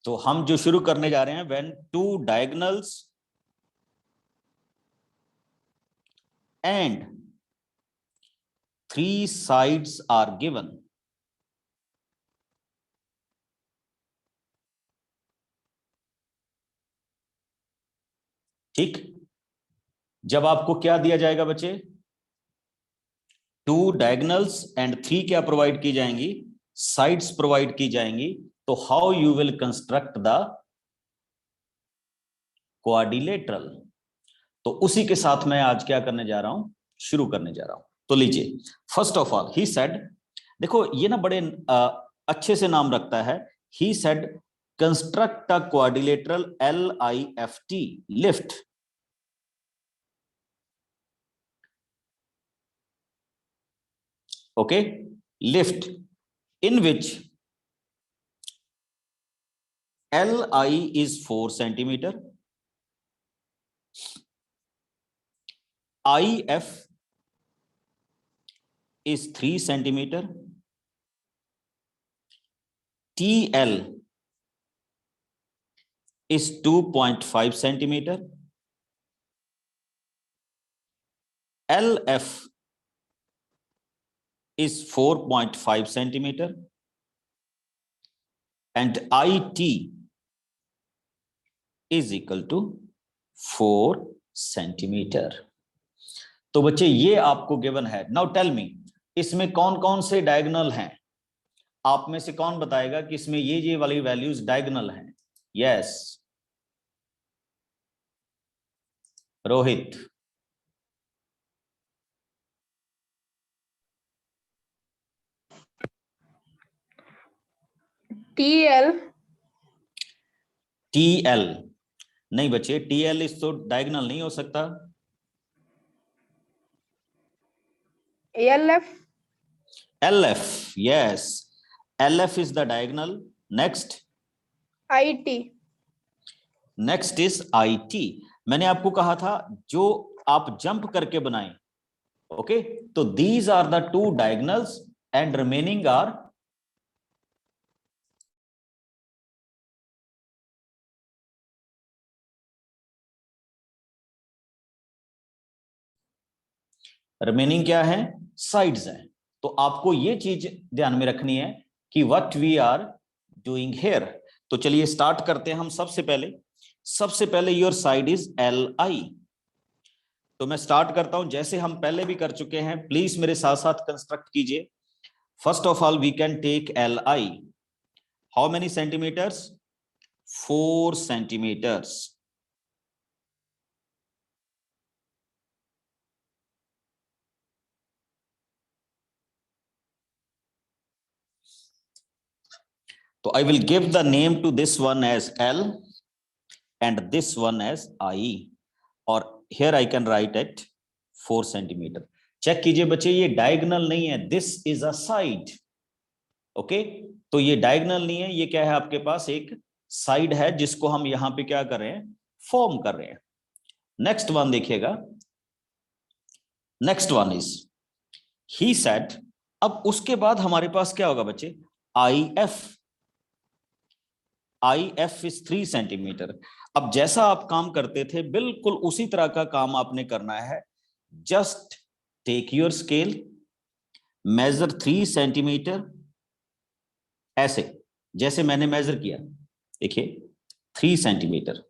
तो हम जो शुरू करने जा रहे हैं, when two diagonals and three sides are given, ठीक। जब आपको क्या दिया जाएगा बच्चे, टू डायगोनल्स एंड थ्री क्या प्रोवाइड की जाएंगी, साइड्स प्रोवाइड की जाएंगी, तो how you will construct the quadrilateral. तो उसी के साथ मैं आज क्या करने जा रहा हूं, शुरू करने जा रहा हूं। तो लीजिए, first of all he said, देखो ये ना बड़े अच्छे से नाम रखता है, ही said construct a quadrilateral LIFT lift, okay, lift in which LI is 4 centimeter, IF is 3 centimeter, TL is 2.5 centimeter, LF is 4.5 centimeter, and IT is equal to 4 centimeter। तो बच्चे ये आपको गिवन है। नाउ टेल मी, इसमें कौन कौन से diagonal हैं? आप में से कौन बताएगा कि इसमें ये वाली वैल्यूज डायगोनल हैं? यस, रोहित। TL TL नहीं बच्चे, TL इस तो डायगोनल नहीं हो सकता। LF LF, yes, LF is the diagonal. Next IT next is IT। मैंने आपको कहा था जो आप जंप करके बनाएं, ओके, तो these are the two diagonals and remaining are क्या है, साइड्स हैं। तो आपको ये चीज ध्यान में रखनी है कि what we are doing here. तो चलिए स्टार्ट करते हैं हम। सबसे पहले योर साइड इज LI। तो मैं स्टार्ट करता हूं, जैसे हम पहले भी कर चुके हैं, प्लीज मेरे साथ साथ कंस्ट्रक्ट कीजिए। First of all we can take LI, how many centimetres, 4 centimetres. तो I will give the name to this one as L and this one as I, और here I can write it 4 centimeter। Check कीजिए बच्चे, ये diagonal नहीं है, this is a side, okay. तो ये diagonal नहीं है, ये क्या है, आपके पास एक साइड है जिसको हम यहां पे क्या कर रहे हैं, फॉर्म कर रहे हैं। नेक्स्ट वन देखिएगा, next one is he said, अब उसके बाद हमारे पास क्या होगा बच्चे, IF इज 3 सेंटीमीटर। अब जैसा आप काम करते थे बिल्कुल उसी तरह का काम आपने करना है। Just take your scale, measure 3 centimetre, ऐसे जैसे मैंने मेजर किया, देखिए 3 centimetre,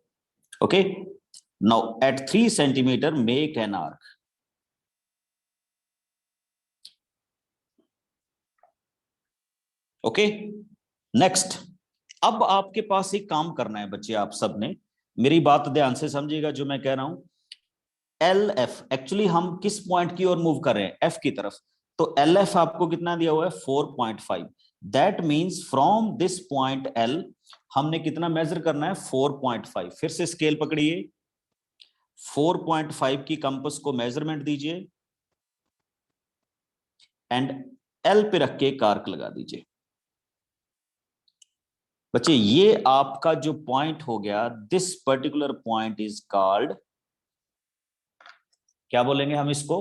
okay. Now at 3 centimetre make an arc, okay. Next, अब आपके पास एक काम करना है बच्चे, आप सबने मेरी बात ध्यान से समझिएगा जो मैं कह रहा हूं। LF एक्चुअली हम किस पॉइंट की ओर मूव कर रहे हैं, F की तरफ। तो LF आपको कितना दिया हुआ है, 4.5। That means from this point L हमने कितना मेजर करना है, 4.5। फिर से स्केल पकड़िए, 4.5 की कंपास को मेजरमेंट दीजिए एंड L पे रख के एक आर्क लगा दीजिए। बच्चे ये आपका जो पॉइंट हो गया, this particular point is called, क्या बोलेंगे हम इसको,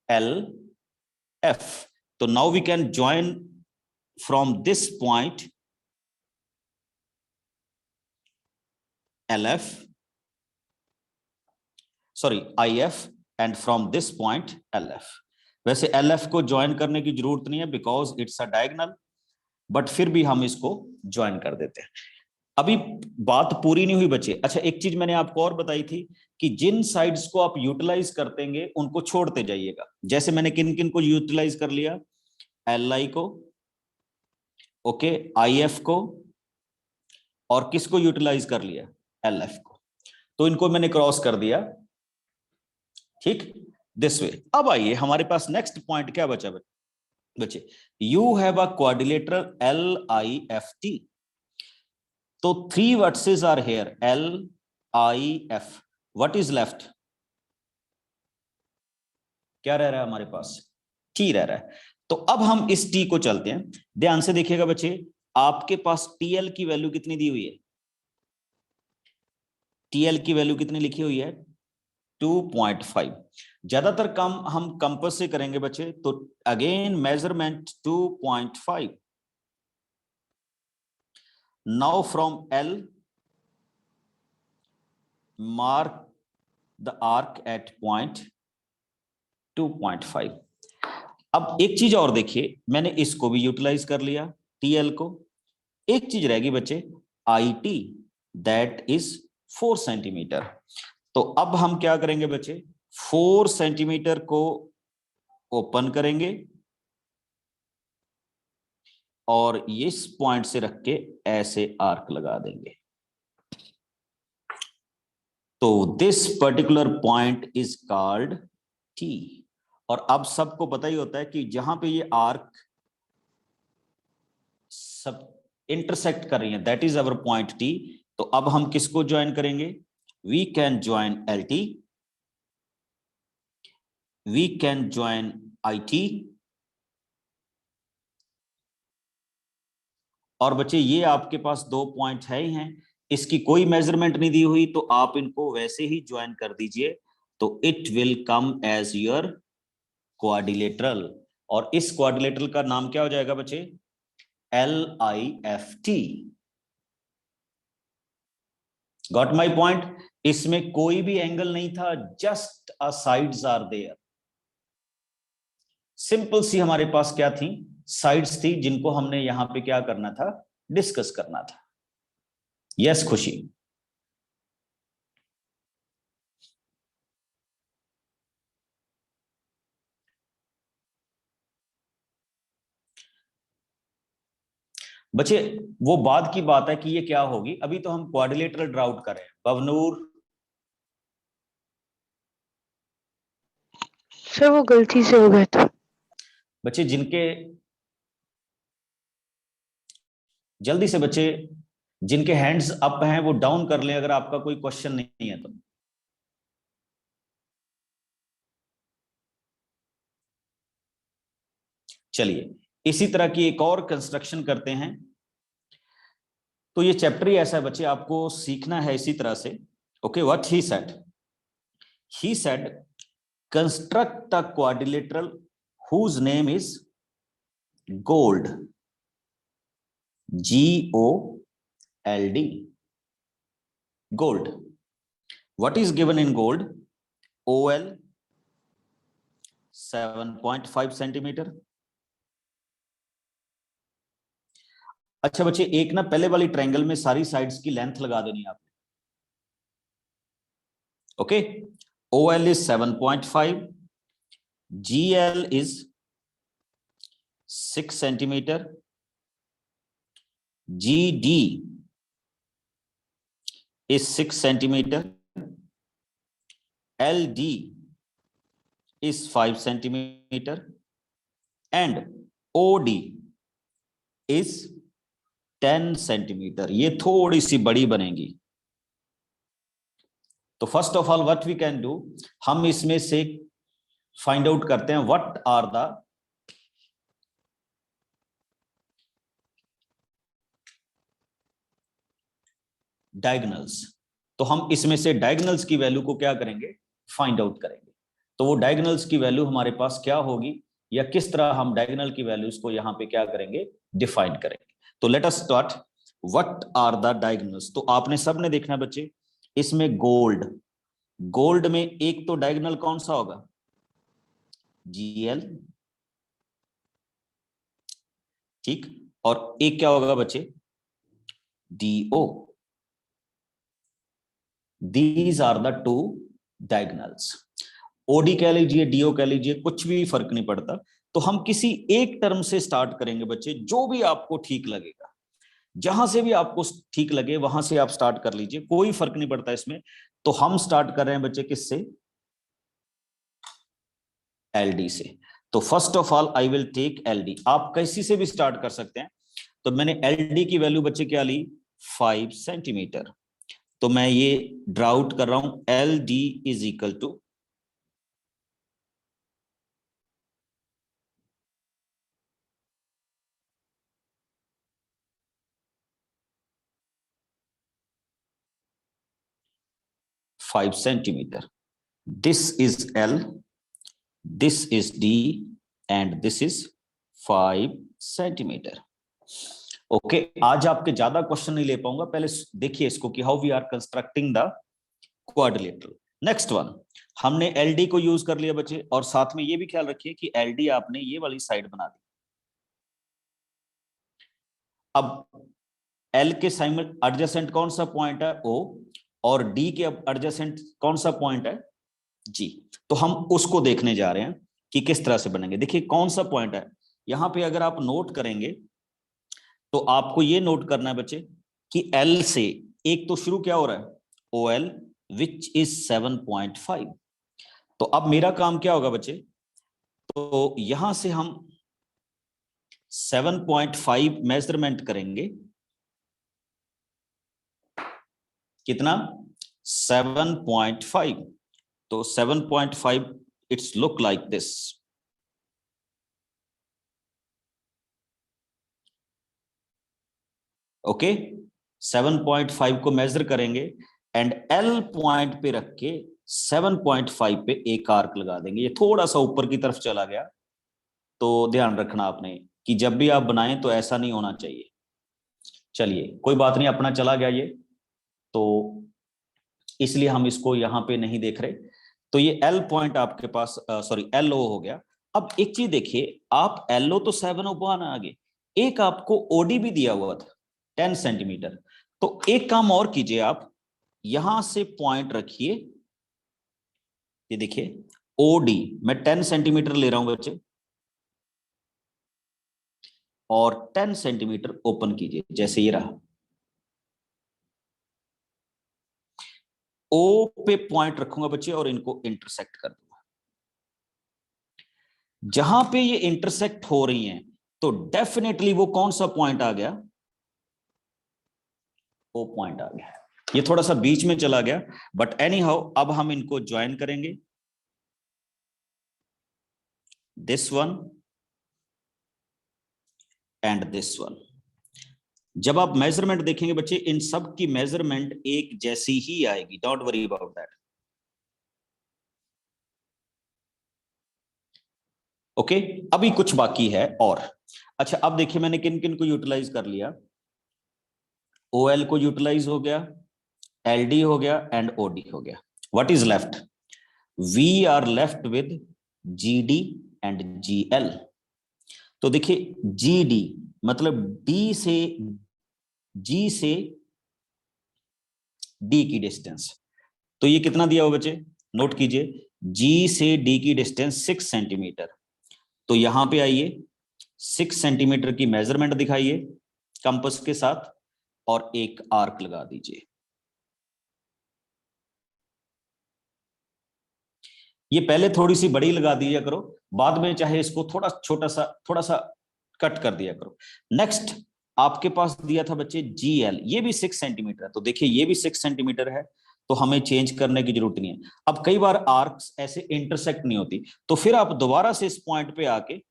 LF। तो now we can join from this point LF, sorry IF and from this point LF। वैसे LF को ज्वाइन करने की जरूरत नहीं है because it's a diagonal, but फिर भी हम इसको ज्वाइन कर देते हैं। अभी बात पूरी नहीं हुई बच्चे। अच्छा, एक चीज मैंने आपको और बताई थी कि जिन साइड्स को आप यूटिलाइज करते हैं उनको छोड़ते जाइएगा। जैसे मैंने किन किन को यूटिलाइज कर लिया, LI को, ओके, IF को, और किसको यूटिलाइज कर लिया, LF को। तो इनको मैंने क्रॉस कर दिया, ठीक, दिस वे। अब आइए हमारे पास नेक्स्ट पॉइंट क्या बचा बच्चे, you have a quadrilateral LIFT। तो 3 vertices are here, LIF। What is left, क्या रह रहा है हमारे पास, T रह रहा है। तो अब हम इस T को चलते हैं, ध्यान से देखिएगा बच्चे, आपके पास TL की वैल्यू कितनी दी हुई है, TL की वैल्यू कितनी लिखी हुई है, 2.5। ज्यादातर काम हम कंपास से करेंगे बच्चे, तो again measurement 2.5। Now from L mark the arc eight point 2.5। अब एक चीज और देखिए, मैंने इसको भी यूटिलाइज कर लिया, TL को। एक चीज रहेगी बच्चे, IT, दैट इज 4 सेंटीमीटर। तो अब हम क्या करेंगे बच्चे, 4 सेंटीमीटर को ओपन करेंगे और इस पॉइंट से रख के ऐसे आर्क लगा देंगे। तो this particular point is called T। और अब सबको पता ही होता है कि जहां पे ये आर्क सब इंटरसेक्ट कर रही है, that is our point T। तो अब हम किसको ज्वाइन करेंगे, we can join LT, we can join IT। और बच्चे ये आपके पास 2 पॉइंट है ही हैं, इसकी कोई मेजरमेंट नहीं दी हुई, तो आप इनको वैसे ही ज्वाइन कर दीजिए, तो it will come as your quadrilateral. और इस क्वाड्रिलेटरल का नाम क्या हो जाएगा बच्चे, LIFT। Got my point. इसमें कोई भी एंगल नहीं था, just a sides are there. Simple सी हमारे पास क्या थी, साइड्स थी, जिनको हमने यहां पे क्या करना था, डिस्कस करना था। यस खुशी, बच्चे वो बाद की बात है कि ये क्या होगी, अभी तो हम क्वाड्रिलेटरल ड्रा आउट कर रहे हैं। बवनूर, सर वो गलती से हो गया था। बच्चे जिनके, जल्दी से बच्चे जिनके हैंड्स अप हैं वो डाउन कर लें अगर आपका कोई क्वेश्चन नहीं है तो। चलिए इसी तरह की एक और कंस्ट्रक्शन करते हैं। तो ये चैप्टर ही ऐसा है बच्चे, आपको सीखना है इसी तरह से। Okay, what he said construct a quadrilateral whose name is gold, GOLD, gold. What is given in gold, OL 7.5 centimetre. अच्छा बच्चे, एक ना पहले वाली ट्रायंगल में सारी साइड्स की लेंथ लगा देनी है आपने। Okay, OL is 7.5, GL is 6 centimetre, GD is 6 centimetre, LD is 5 centimetre and OD is 10 centimetre. ये थोड़ी सी बड़ी बनेगी। तो first of all what we can do, हम इसमें से फाइंड आउट करते हैं व्हाट आर द डायगोनल्स। तो हम इसमें से डायगोनल्स की वैल्यू को क्या करेंगे, फाइंड आउट करेंगे। तो वो डायगोनल्स की वैल्यू हमारे पास क्या होगी, या किस तरह हम डायगोनल की वैल्यूज को यहां पे क्या करेंगे, डिफाइन करेंगे। तो let us start, what are the diagonals. तो आपने सबने देखना बच्चे, इसमें गोल्ड, गोल्ड में एक तो डायगोनल कौन सा होगा, GL, ठीक, और एक क्या होगा बच्चे, DO। These are the two diagonals. OD कह लीजिए, DO कह लीजिए, कुछ भी फर्क नहीं पड़ता। तो हम किसी एक टर्म से स्टार्ट करेंगे बच्चे, जो भी आपको ठीक लगेगा, जहां से भी आपको ठीक लगे वहां से आप स्टार्ट कर लीजिए, कोई फर्क नहीं पड़ता इसमें। तो हम स्टार्ट कर रहे हैं बच्चे किससे, LD से। तो first of all I will take LD, आप कैसी से भी स्टार्ट कर सकते हैं। तो मैंने LD की वैल्यू बच्चे क्या ली, 5 सेंटीमीटर। तो मैं ये ड्राउट कर रहा हूं, LD is equal to 5 centimetre. This is L, this is D, and this is 5 centimetre. Okay, आज आपके ज्यादा क्वेश्चन नहीं ले पाऊंगा, पहले देखिए इसको कि how we are constructing the quadrilateral. Next one, हमने LD को यूज कर लिया बच्चे, और साथ में ये भी ख्याल रखिए कि LD आपने ये वाली साइड बना दी। अब L के साइमल एडजेसेंट कौन सा पॉइंट है, O, और D के एडजेसेंट कौन सा पॉइंट है, G। तो हम उसको देखने जा रहे हैं कि किस तरह से बनेंगे। देखिए कौन सा पॉइंट है, यहां पे अगर आप नोट करेंगे तो आपको ये नोट करना है बच्चे कि L से एक तो शुरू क्या हो रहा है, OL विच इज 7.5। तो अब मेरा काम क्या होगा बच्चे, तो यहां से हम 7.5 मेजरमेंट करेंगे, कितना, 7.5। तो 7.5 it's look like this. Okay, 7.5 को मेजर करेंगे एंड L पॉइंट पे रख के 7.5 पे एक आर्क लगा देंगे। ये थोड़ा सा ऊपर की तरफ चला गया, तो ध्यान रखना आपने कि जब भी आप बनाएं तो ऐसा नहीं होना चाहिए। चलिए कोई बात नहीं, अपना चला गया ये, तो इसलिए हम इसको यहां पे नहीं देख रहे। तो ये L पॉइंट आपके पास, सॉरी LO हो गया। अब एक चीज देखिए, आप LO तो 7 आगे, एक आपको OD भी दिया हुआ था 10 सेंटीमीटर। तो एक काम और कीजिए, आप यहां से पॉइंट रखिए, ये देखिए OD मैं 10 सेंटीमीटर ले रहा हूं बच्चे, और 10 सेंटीमीटर ओपन कीजिए, जैसे ये रहा। O पे पॉइंट रखूंगा बच्चे और इनको इंटरसेक्ट कर दूंगा। जहां पे ये इंटरसेक्ट हो रही हैं तो डेफिनेटली वो कौन सा पॉइंट आ गया, O पॉइंट आ गया। ये थोड़ा सा बीच में चला गया, बट एनी हाउ अब हम इनको ज्वाइन करेंगे, this one and this one. जब आप मेजरमेंट देखेंगे बच्चे, इन सब की मेजरमेंट एक जैसी ही आएगी, don't worry about that. Okay, अभी कुछ बाकी है और। अच्छा अब देखिए मैंने किन किन को यूटिलाइज कर लिया, OL को यूटिलाइज हो गया, LD हो गया एंड OD हो गया। What is left, we are left with GD and GL। तो देखिए GD मतलब G से D की डिस्टेंस, तो ये कितना दिया हुआ बच्चे, नोट कीजिए, G से D की डिस्टेंस 6 सेंटीमीटर। तो यहां पे आइए, 6 सेंटीमीटर की मेजरमेंट दिखाइए कंपास के साथ और एक आर्क लगा दीजिए। ये पहले थोड़ी सी बड़ी लगा दिया करो, बाद में चाहे इसको थोड़ा सा कट कर दिया करो। नेक्स्ट आपके पास दिया था बच्चे GL, ये भी 6 सेंटीमीटर है। तो देखिए ये भी 6 सेंटीमीटर है, तो हमें चेंज करने की जरूरत नहीं है। अब कई बार आर्क्स ऐसे इंटरसेक्ट नहीं होती, तो फिर आप दोबारा से इस पॉइंट पे आके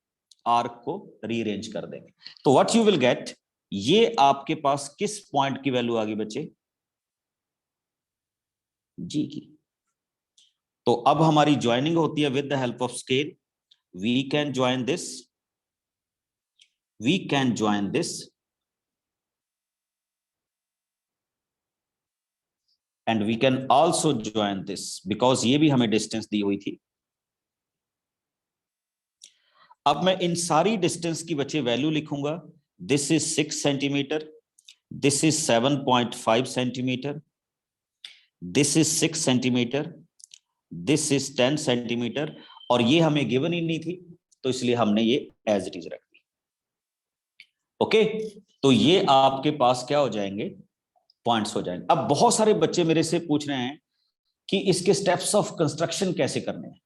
आर्क को रीअरेंज कर देंगे। तो व्हाट यू विल गेट, ये आपके पास किस पॉइंट की वैल्यू आ गई बच्चे, G की। तो अब हमारी ज्वाइनिंग होती है with the help of scale. We can join this, we can join this, and we can also join this because ये भी हमें डिस्टेंस दी हुई थी। अब मैं इन सारी डिस्टेंस की बच्चे वैल्यू लिखूंगा। This is 6 centimetre, this is 7.5 centimetre, this is 6 centimetre, this is 10 centimetre, और ये हमें गिवन ही नहीं थी तो इसलिए हमने ये एज इट इज रख दी। ओके, तो ये आपके पास क्या हो जाएंगे, पॉइंट्स हो जाएंगे। अब बहुत सारे बच्चे मेरे से पूछ रहे हैं कि इसके स्टेप्स ऑफ कंस्ट्रक्शन कैसे करने हैं।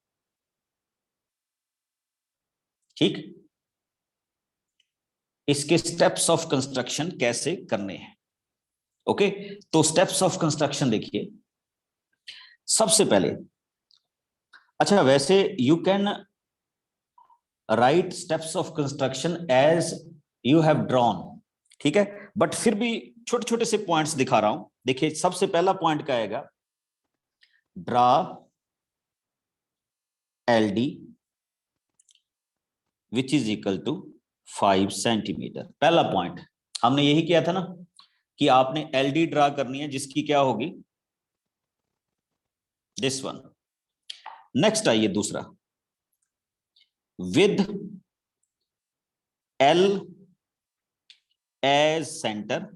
ठीक, इसके स्टेप्स ऑफ कंस्ट्रक्शन कैसे करने हैं। ओके, तो स्टेप्स ऑफ कंस्ट्रक्शन देखिए। सबसे पहले, अच्छा वैसे you can write steps of construction as you have drawn, ठीक है, बट फिर भी छोटे छोटे से पॉइंट्स दिखा रहा हूं। देखिए सबसे पहला पॉइंट क्या आएगा, draw LD which is equal to 5 centimetre. पहला पॉइंट हमने यही किया था ना कि आपने LD ड्रा करनी है जिसकी क्या होगी, दिस वन। नेक्स्ट आइए दूसरा, विद L एज सेंटर,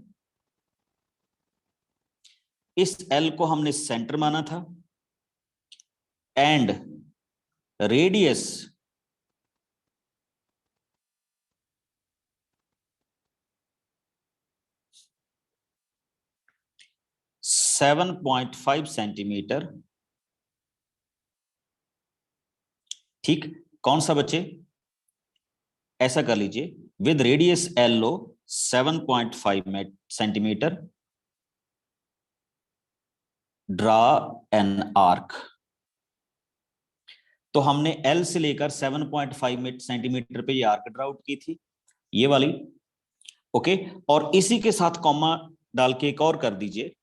इस L को हमने सेंटर माना था, एंड रेडियस सेवन 7.5 सेंटीमीटर। ठीक, कौन सा बच्चे, ऐसा कर लीजिए, with radius LO 7.5 centimetre, draw an arc. तो हमने L से लेकर 7.5 सेंटीमीटर पे ये आर्क ड्रा आउट की थी, ये वाली। ओके, और इसी के साथ कॉमा डाल के एक और कर दीजिए,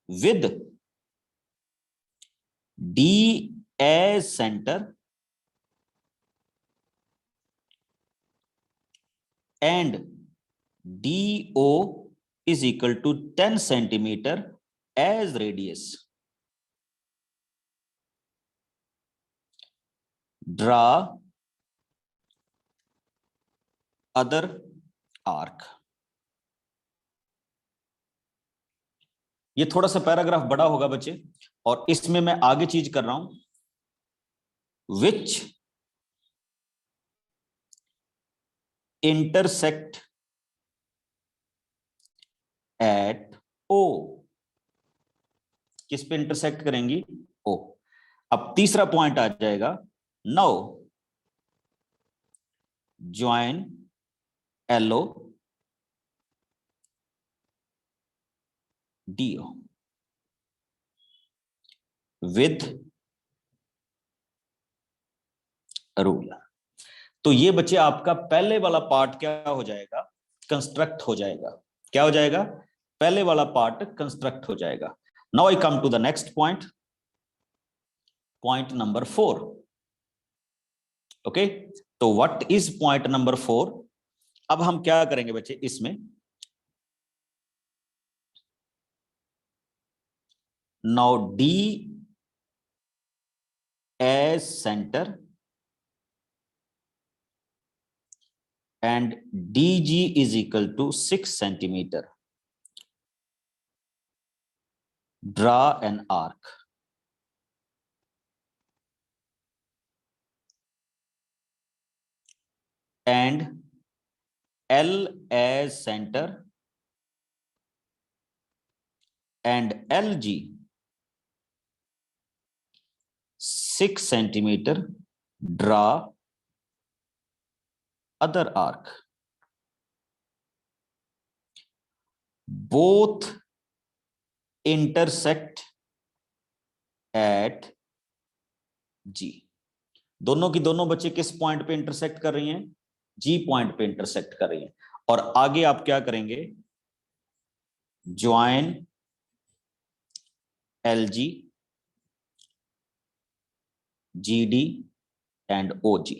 with D as centre and DO is equal to 10 centimeter as radius. Draw other arc. ये थोड़ा सा पैराग्राफ बड़ा होगा बच्चे, और इसमें मैं आगे चीज कर रहा हूं, which intersect at O. किस पे इंटरसेक्ट करेंगी, O। अब तीसरा पॉइंट आ जाएगा, now join LO DO with ruler. तो ये बच्चे आपका पहले वाला पार्ट क्या हो जाएगा, कंस्ट्रक्ट हो जाएगा। क्या हो जाएगा, पहले वाला पार्ट कंस्ट्रक्ट हो जाएगा। Now I come to the next point, point number 4। Okay, तो व्हाट इज पॉइंट नंबर 4। अब हम क्या करेंगे बच्चे, इसमें now D as centre and DG is equal to 6 centimeter. Draw an arc. And L as center and LG 6 centimeter. Draw other arc. Both intersect at G. दोनों की दोनों बच्चे किस पॉइंट पे इंटरसेक्ट कर रही हैं, G पॉइंट पे इंटरसेक्ट कर रही हैं। और आगे आप क्या करेंगे, join LG GD and OG,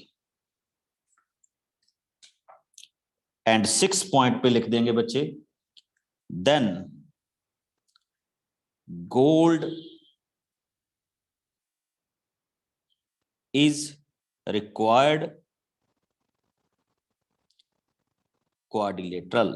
and 6 point पे लिख देंगे बच्चे, then gold is required quadrilateral।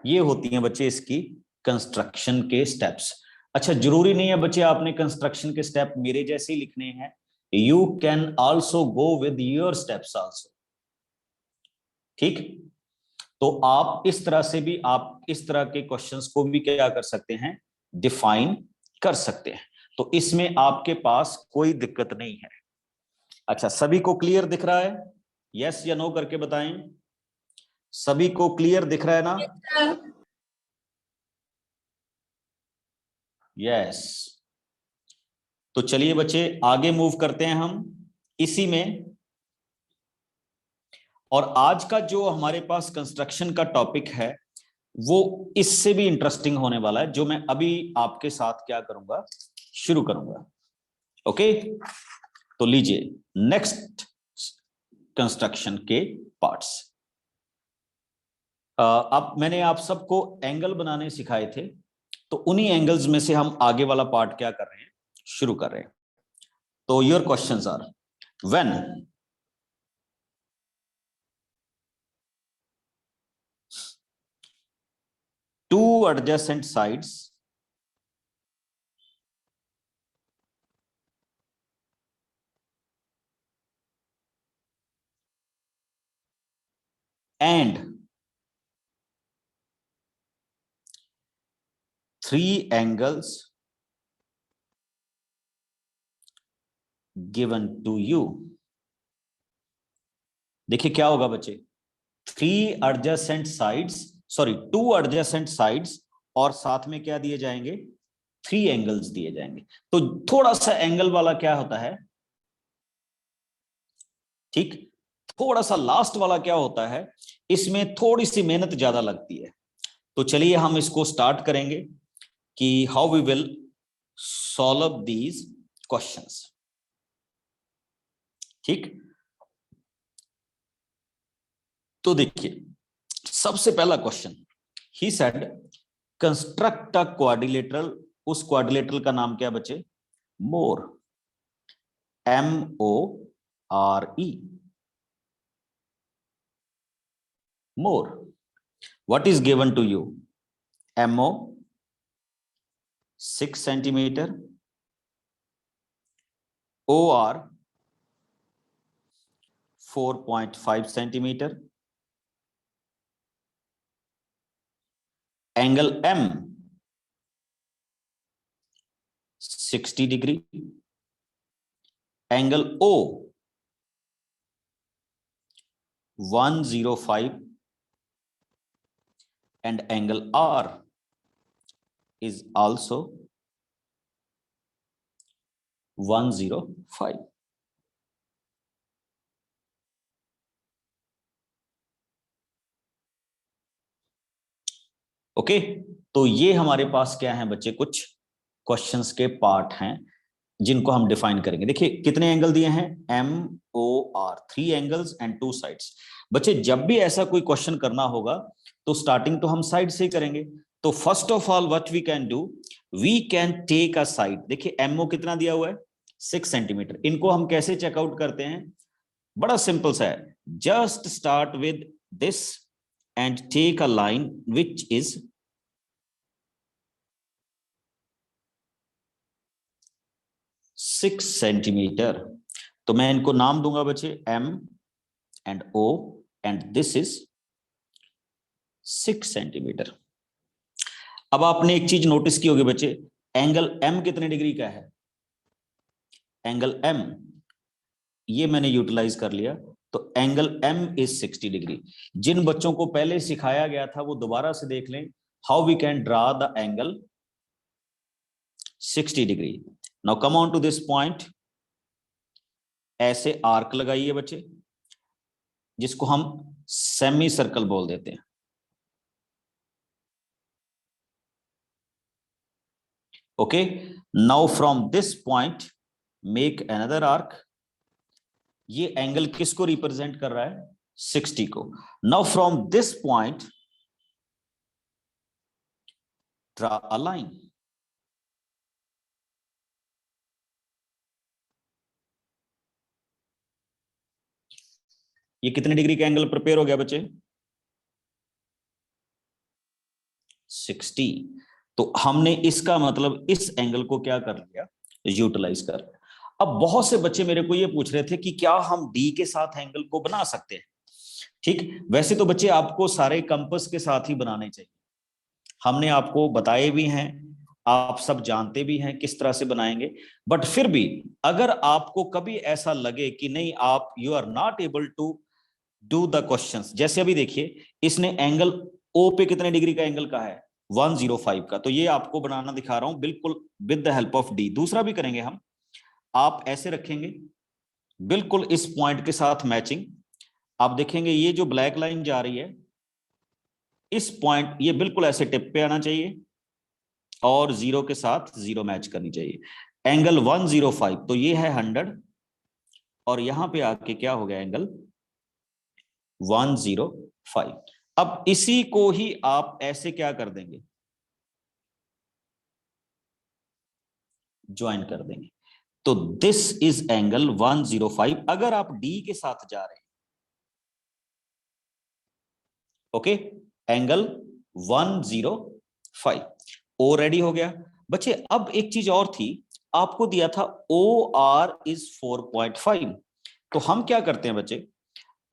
ये होती हैं बच्चे इसकी कंस्ट्रक्शन के स्टेप्स। अच्छा, जरूरी नहीं है बच्चे आपने कंस्ट्रक्शन के स्टेप मेरे जैसे ही लिखने हैं, you can also go with your steps also. ठीक, तो आप इस तरह से भी, आप इस तरह के क्वेश्चंस को भी क्या कर सकते हैं, डिफाइन कर सकते हैं। तो इसमें आपके पास कोई दिक्कत नहीं है। अच्छा, सभी को क्लियर दिख रहा है? यस या नो करके बताएं। सभी को क्लियर दिख रहा है ना? यस। तो चलिए बच्चे आगे मूव करते हैं हम इसी में। और आज का जो हमारे पास कंस्ट्रक्शन का टॉपिक है वो इससे भी इंटरेस्टिंग होने वाला है, जो मैं अभी आपके साथ क्या करूंगा, शुरू करूंगा। ओके, तो लीजिए नेक्स्ट कंस्ट्रक्शन के पार्ट्स। अब मैंने आप सबको एंगल बनाने सिखाए थे, तो उन्हीं एंगल्स में से हम आगे वाला पार्ट क्या कर रहे हैं, शुरू कर रहे हैं। तो your questions are, when two adjacent sides and three angles given to you। देखिए क्या होगा बच्चे, three adjacent sides, sorry two adjacent sides, और साथ में क्या दिए जाएंगे, थ्री एंगल्स दिए जाएंगे। तो थोड़ा सा एंगल वाला क्या होता है, ठीक, थोड़ा सा लास्ट वाला क्या होता है, इसमें थोड़ी सी मेहनत ज्यादा लगती है। तो चलिए हम इसको स्टार्ट करेंगे कि how we will solve these questions. ठीक, तो देखिए सबसे पहला question, he said construct a quadrilateral. उस क्वाड्रिलेटरल का नाम क्या बचे, more, MORE, more. What is given to you, MO 6 centimeter, OR 4.5 centimeter, angle M 60 degree, angle O 105, and angle R is also 105। Okay, तो ये हमारे पास क्या है बच्चे, कुछ क्वेश्चंस के पार्ट हैं जिनको हम डिफाइन करेंगे। देखिए कितने एंगल दिए हैं, MOR, 3 एंगल्स एंड 2 साइड्स। बच्चे जब भी ऐसा कोई क्वेश्चन करना होगा तो स्टार्टिंग तो हम साइड से ही करेंगे। तो first of all what we can do, we can take a side. देखिए MO कितना दिया हुआ है, 6 सेंटीमीटर। इनको हम कैसे चेकआउट करते हैं, बड़ा सिंपल सा है, just start with this and take a line which is 6 centimetre. तो मैं इनको नाम दूंगा बच्चे M and O and this is 6 centimetre. अब आपने एक चीज नोटिस की होगी बच्चे, एंगल M कितने डिग्री का है, एंगल M ये मैंने यूटिलाइज कर लिया, तो एंगल M is 60 डिग्री। जिन बच्चों को पहले सिखाया गया था वो दोबारा से देख लें, how we can draw the angle 60 degree. Now come on to this point, ऐसे आर्क लगाइए बच्चे, जिसको हम सेमी सर्कल बोल देते हैं। Okay, now from this point make another arc. ये एंगल किसको रिप्रेजेंट कर रहा है, 60 को। Now from this point draw a line. ये कितने डिग्री का एंगल प्रिपेयर हो गया बच्चे? 60। तो हमने इसका मतलब इस एंगल को क्या कर लिया, यूटिलाइज कर लिया। अब बहुत से बच्चे मेरे को ये पूछ रहे थे कि क्या हम डी के साथ एंगल को बना सकते हैं? ठीक, वैसे तो बच्चे आपको सारे कंपास के साथ ही बनाने चाहिए, हमने आपको बताए भी हैं, आप सब जानते भी हैं किस तरह से बनाएंगे। बट फिर भी अगर आपको कभी ऐसा लगे कि नहीं, आप you are not able to do the questions, जैसे अभी देखिए इसने एंगल ओ पे कितने डिग्री का एंगल का है, 105 का, तो ये आपको बनाना दिखा रहा हूं बिल्कुल with the help of D. दूसरा भी करेंगे हम, आप ऐसे रखेंगे बिल्कुल इस पॉइंट के साथ मैचिंग। आप देखेंगे ये जो ब्लैक लाइन जा रही है, इस पॉइंट ये बिल्कुल ऐसे टिप पे आना चाहिए और जीरो के साथ जीरो मैच करनी चाहिए। एंगल 105, तो ये है 100 और यहां पे आके क्या हो गया एंगल 105। अब इसी को ही आप ऐसे क्या कर देंगे, ज्वाइन कर देंगे। तो दिस इज एंगल 105 अगर आप डी के साथ जा रहे हैं। ओके, एंगल 105 ओ रेडी हो गया बच्चे। अब एक चीज और थी, आपको दिया था ओ आर इज 4.5। तो हम क्या करते हैं बच्चे,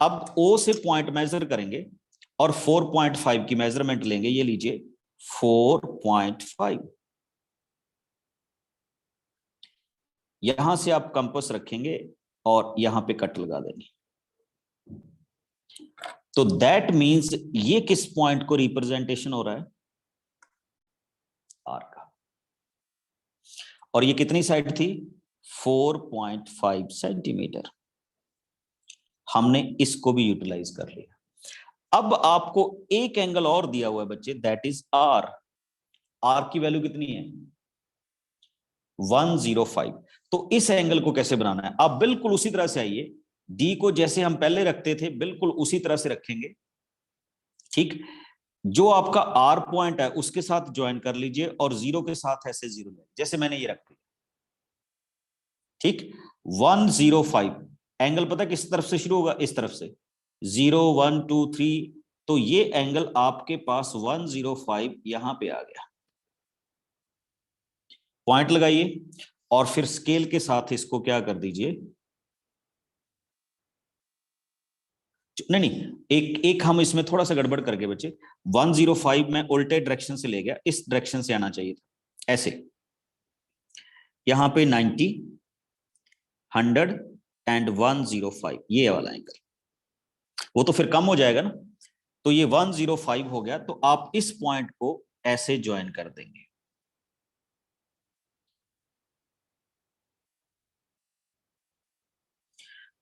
अब ओ से पॉइंट मेजर करेंगे और 4.5 की मेजरमेंट लेंगे। ये लीजिए 4.5, यहां से आप कंपास रखेंगे और यहां पे कट लगा देंगे। तो दैट मींस ये किस पॉइंट को रिप्रेजेंटेशन हो रहा है, आर का। और ये कितनी साइड थी, 4.5 सेंटीमीटर। हमने इसको भी यूटिलाइज कर लिया। अब आपको एक एंगल और दिया हुआ है बच्चे, दैट इज आर। आर की वैल्यू कितनी है, 105। तो इस एंगल को कैसे बनाना है, आप बिल्कुल उसी तरह से आइए, डी को जैसे हम पहले रखते थे बिल्कुल उसी तरह से रखेंगे। ठीक, जो आपका आर पॉइंट है उसके साथ ज्वाइन कर लीजिए और जीरो के साथ ऐसे जीरो ले, जैसे मैंने ये रख दिया। ठीक, 105 एंगल पता किस तरफ से शुरू होगा, इस तरफ से 0 1 2 3। तो ये एंगल आपके पास 105 यहां पे आ गया। पॉइंट लगाइए और फिर स्केल के साथ इसको क्या कर दीजिए, नहीं नहीं, एक हम इसमें थोड़ा सा गड़बड़ करके बच्चे, 105 में उल्टे डायरेक्शन से ले गया, इस डायरेक्शन से आना चाहिए था ऐसे। यहां पे 90 100 एंड 105 ये वाला एंगल, वो तो फिर कम हो जाएगा ना। तो ये 105 हो गया, तो आप इस पॉइंट को ऐसे ज्वाइन कर देंगे।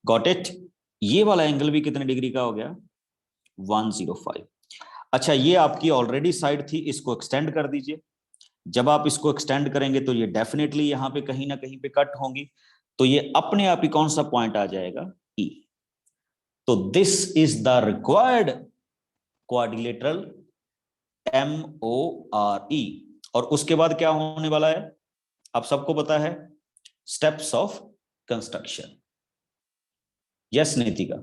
Got it. ये वाला एंगल भी कितने डिग्री का हो गया, 105। अच्छा, ये आपकी ऑलरेडी साइड थी, इसको एक्सटेंड कर दीजिए। जब आप इसको एक्सटेंड करेंगे तो ये डेफिनेटली यहां पे कहीं ना कहीं पे कट होंगी, तो ये अपने आप ही कौन सा पॉइंट आ जाएगा, ई। तो this is the required quadrilateral MORE। और उसके बाद क्या होने वाला है, आप सबको पता है, steps of construction. Yes Nitika.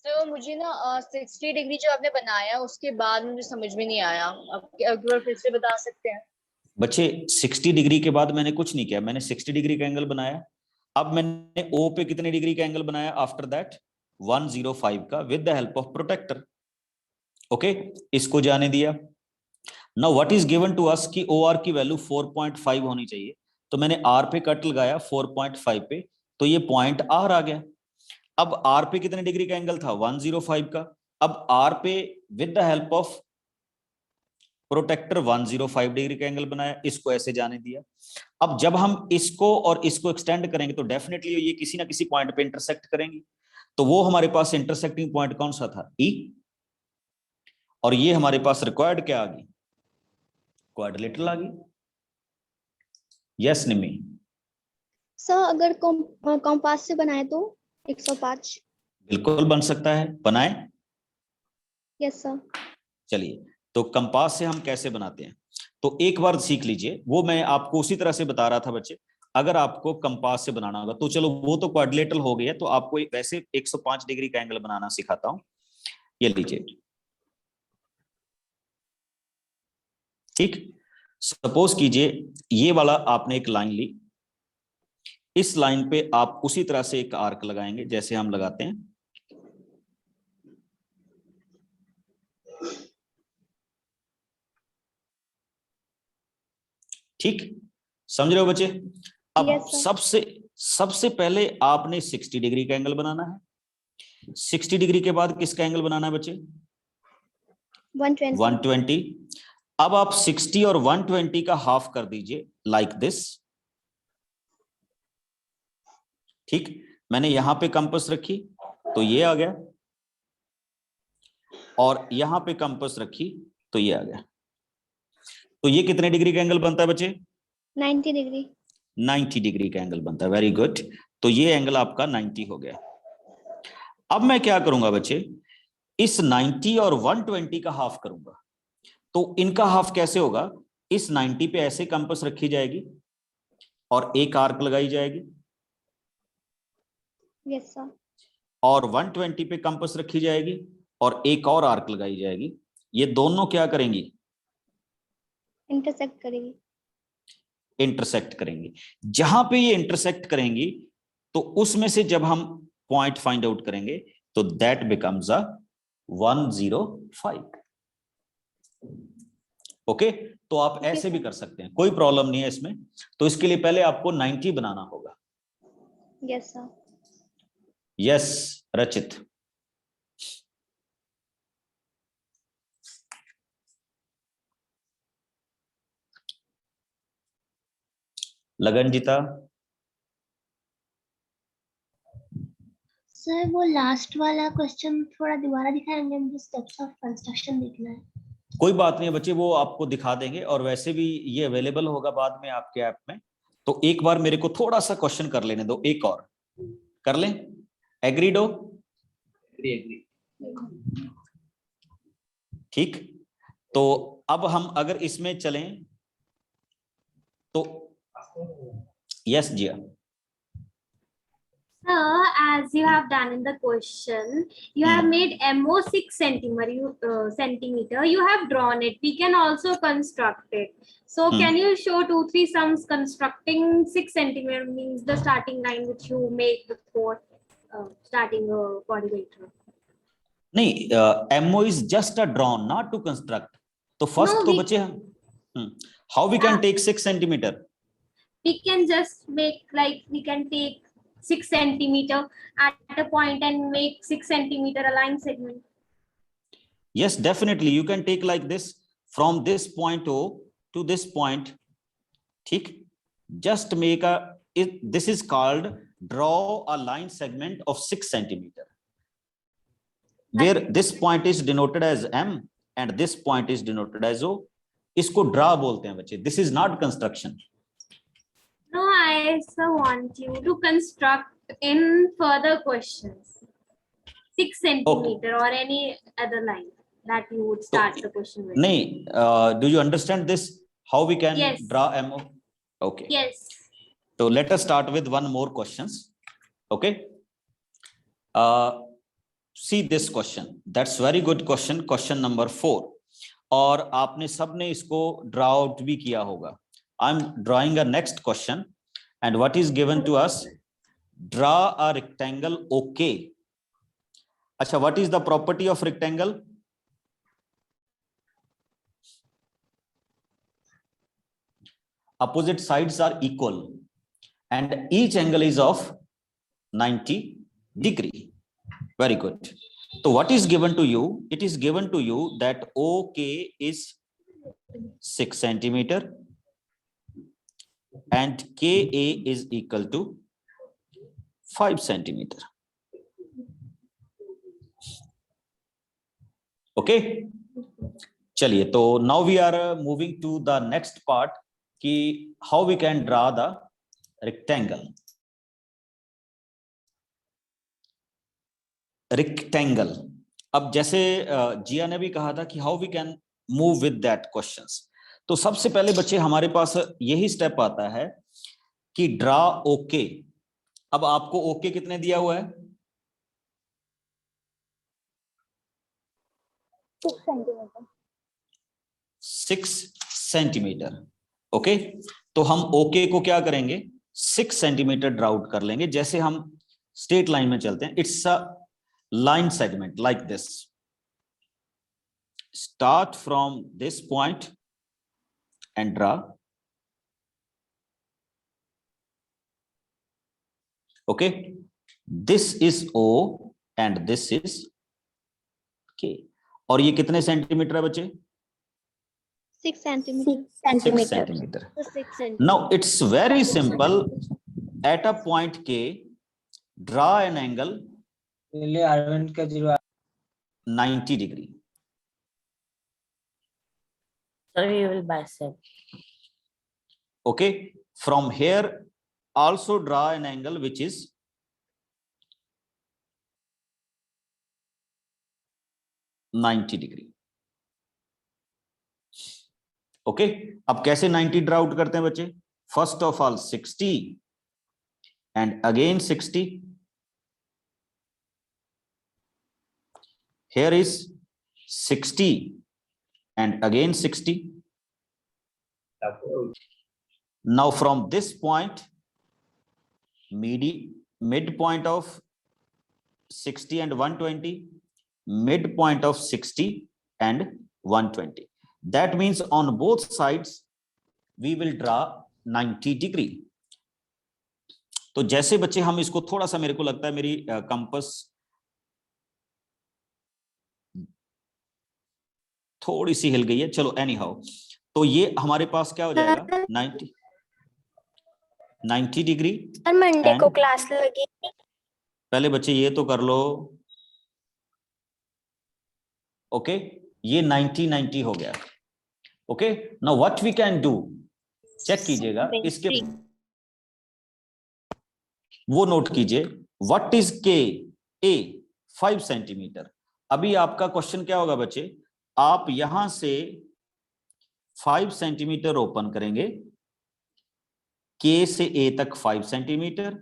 तो मुझे ना 60 डिग्री जो आपने बनाया उसके बाद मुझे समझ में नहीं आया, आप एक बार फिर से बता सकते हैं? बच्चे 60 डिग्री के बाद मैंने कुछ नहीं किया, मैंने 60 डिग्री का एंगल बनाया। अब मैंने ओ पे कितने डिग्री का एंगल बनाया आफ्टर दैट, 105 का with the help of protractor. Okay, इसको जाने दिया। Now what is given to us कि ओ आर की वैल्यू 4.5 होनी चाहिए, तो मैंने आर पे कट लगाया 4.5 पे, तो ये पॉइंट आर आ गया। अब आर पे कितने डिग्री का एंगल था, 105 का। अब आर पे with the help of protractor 105 degree का एंगल बनाया, इसको ऐसे जाने दिया। अब जब हम इसको और इसको एक्सटेंड करेंगे तो डेफिनेटली ये किसी ना किसी पॉइंट पे इंटरसेक्ट करेंगी। तो वो हमारे पास इंटरसेक्टिंग पॉइंट कौन सा था, ई। और ये हमारे पास रिक्वायर्ड क्या आ गई, क्वाड्रिलेटरल आ गई। यस निमी। सर अगर कॉम्पास से बनाए तो 105। बिल्कुल बन सकता है, बनाए। Yes sir. चलिए, तो कंपास से हम कैसे बनाते हैं तो एक बार सीख लीजिए, वो मैं आपको उसी तरह से बता रहा था बच्चे। अगर आपको कंपास से बनाना होगा तो चलो वो तो क्वाड्रिलेटरल हो गया, तो आपको वैसे 105 डिग्री का एंगल बनाना सिखाता हूं। ये लीजिए, ठीक। सपोज कीजिए ये वाला आपने एक लाइन ली, इस लाइन पे आप उसी तरह से एक आर्क लगाएंगे जैसे हम लगाते हैं। ठीक, समझ रहे हो बच्चे? अब Yes, sir. सबसे पहले आपने 60 डिग्री का एंगल बनाना है। 60 डिग्री के बाद किसका एंगल बनाना है बच्चे? 120. 120। अब आप 60 और 120 का हाफ कर दीजिए लाइक दिस। ठीक, मैंने यहां पे कंपास रखी तो ये आ गया, और यहां पे कंपास रखी तो ये आ गया। तो ये कितने डिग्री का एंगल बनता है बच्चे? 90 degree. 90 डिग्री का एंगल बनता है। Very good. तो ये एंगल आपका 90 हो गया। अब मैं क्या करूंगा बच्चे, इस 90 और 120 का हाफ करूंगा। तो इनका हाफ कैसे होगा? इस 90 पे ऐसे कंपास रखी जाएगी और एक आर्क लगाई जाएगी, Yes, sir. और 120 पे कंपास रखी जाएगी और एक और आर्क लगाई जाएगी। ये दोनों क्या करेंगी? Intersect करेगी. इंटरसेक्ट करेंगी। जहां पे ये इंटरसेक्ट करेंगी तो उसमें से जब हम पॉइंट फाइंड आउट करेंगे तो दैट बिकम्स अ 105। ओके, तो आप ऐसे भी कर सकते हैं, कोई प्रॉब्लम नहीं है इसमें। तो इसके लिए पहले आपको 90 बनाना होगा। Yes, sir. यस रचित। लगनजीता। सर वो लास्ट वाला क्वेश्चन थोड़ा दोबारा दिखाएंगे, मुझे स्टेप्स ऑफ कंस्ट्रक्शन देखना है। कोई बात नहीं है बच्चे, वो आपको दिखा देंगे, और वैसे भी ये अवेलेबल होगा बाद में आपके ऐप में। तो एक बार मेरे को थोड़ा सा क्वेश्चन कर लेने दो, एक और कर लें। एग्रीड हो? ठीक, तो अब हम अगर इसमें चलें तो यस जिया। Sir, as you have done in the question, you have made MO 6 centimeter. You have drawn it. We can also construct it. So, can you show 2-3 sums constructing 6 centimeter means the starting line which you make before starting a quadrilateral? नहीं, MO is just a drawn, not to construct. तो first No, तो बच्चे हम how we can take 6 centimeter? We can just make like we can take 6 centimeter at a point and make 6 centimeter aligned segment. Yes, definitely you can take like this from this point O to this point. ठीक, just make this is called draw a line segment of 6 centimeter, where this point is denoted as M and this point is denoted as O. इसको draw बोलते हैं बच्चे. This is not construction. No, I also want you to construct in further questions 6 centimeter or any other line that you would start the question with. नहीं, do you understand this? How we can Yes. draw MO? Okay. Yes. So let us start with one more questions. Okay. See this question. That's very good question. Question number 4. और आपने सबने इसको draw out भी किया होगा. I'm drawing a next question, and what is given to us? Draw a rectangle. Okay. अच्छा, what is the property of rectangle? Opposite sides are equal, and each angle is of 90 degree. Very good. So what is given to you? It is given to you that OK is 6 centimeter. And KA is equal to 5 centimeter. Okay. चलिए, तो now we are moving to the next part कि how we can draw the rectangle. Rectangle. अब जैसे जिया ने भी कहा था कि how we can move with that questions. तो सबसे पहले बच्चे हमारे पास यही स्टेप आता है कि ड्रा ओके। अब आपको ओके कितने दिया हुआ है? 6 सेंटीमीटर। 6 सेंटीमीटर। ओके, तो हम ओके को क्या करेंगे? 6 सेंटीमीटर ड्रा आउट कर लेंगे। जैसे हम स्ट्रेट लाइन में चलते हैं, it's a line segment like this. Start from this point and draw. Okay, this is O and this is K। और ये कितने सेंटीमीटर है बच्चे? 6 सेंटीमीटर। 6 सेंटीमीटर। तो 6 Now centimetre. it's very simple. At a point K, draw an angle 90 degree. Sir, we will bisect. Okay, from here also draw an angle which is 90 degree. Okay, अब कैसे 90 draw out करते हैं बच्चे? First of all 60 and again 60। Here is 60 and again 60। Now from this point mid point of 60 and 120, mid point of 60 and 120. That means on both sides we will draw 90 degree. तो जैसे बच्चे हम इसको थोड़ा सा, मेरे को लगता है मेरी कंपास थोड़ी सी हिल गई है, चलो एनी हाउ। तो ये हमारे पास क्या हो जाएगा? 90 डिग्री। सर मंडे को क्लास लगी। पहले बच्चे ये तो कर लो। ओके, ये 90 हो गया। Okay, now what we can do, check कीजिएगा इसके, वो नोट कीजिए। What is K? A 5 centimetre. अभी आपका क्वेश्चन क्या होगा बच्चे? आप यहां से 5 सेंटीमीटर ओपन करेंगे, के से ए तक 5 सेंटीमीटर,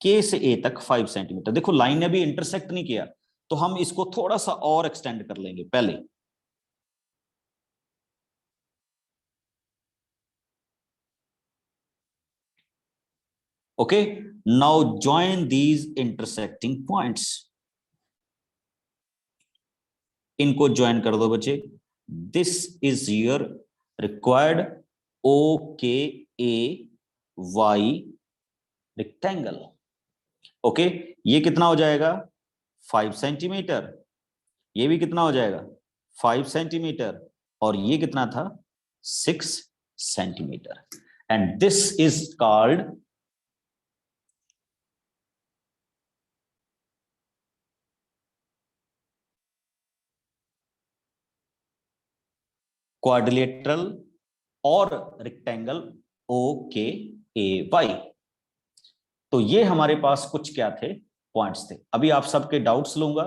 के से ए तक 5 सेंटीमीटर। देखो लाइन ने भी इंटरसेक्ट नहीं किया, तो हम इसको थोड़ा सा और एक्सटेंड कर लेंगे पहले। Okay, now join these intersecting points. इनको ज्वाइन कर दो बच्चे। This is your required OKAY rectangle. Okay, ये कितना हो जाएगा? 5 सेंटीमीटर। ये भी कितना हो जाएगा? 5 सेंटीमीटर। और ये कितना था? 6 centimetre. And this is called quadrilateral और रेक्टेंगल OKAY। तो ये हमारे पास कुछ क्या थे? पॉइंट्स थे। अभी आप सबके डाउट्स लूंगा।